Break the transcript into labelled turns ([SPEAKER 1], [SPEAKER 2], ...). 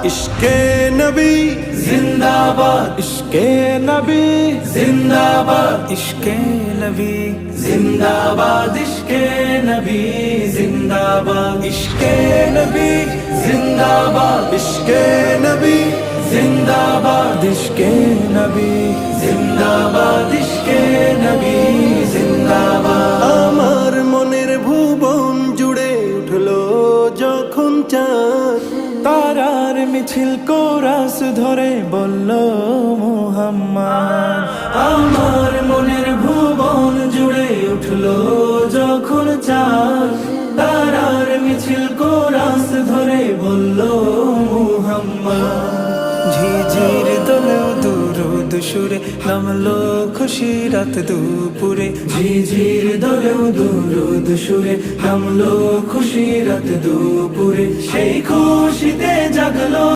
[SPEAKER 1] इश्के नबी जिंदाबाद, इश्के नबी जिंदाबाद, इश्के नबी जिंदाबाद, इश्के नबी जिंदाबाद, इश्के नबी जिंदाबाद, इश्के नबी जिंदाबाद, इश्के नबी जिंदाबाद, इश्के नबी जिंदाबाद। আমার মনের ভুবন জুড়ে উঠলো যখন চাঁদ, তারার মিছিল কোরাস ধরে বলল মুহাম্মদ। আমার মনের ভুবন জুড়ে উঠলো যখন চাঁদ, তারার মিছিল কোরাস ধরে বলল মুহাম্মদ। ঝিঝির দোলেও দুরুদ সুরে নামলো খুশি রাত দুপুরে, ঝিঝির দোলেও দুরুদ সুরে নামলো খুশি রাত দুপুরে, সেই খুশিতে জাগলো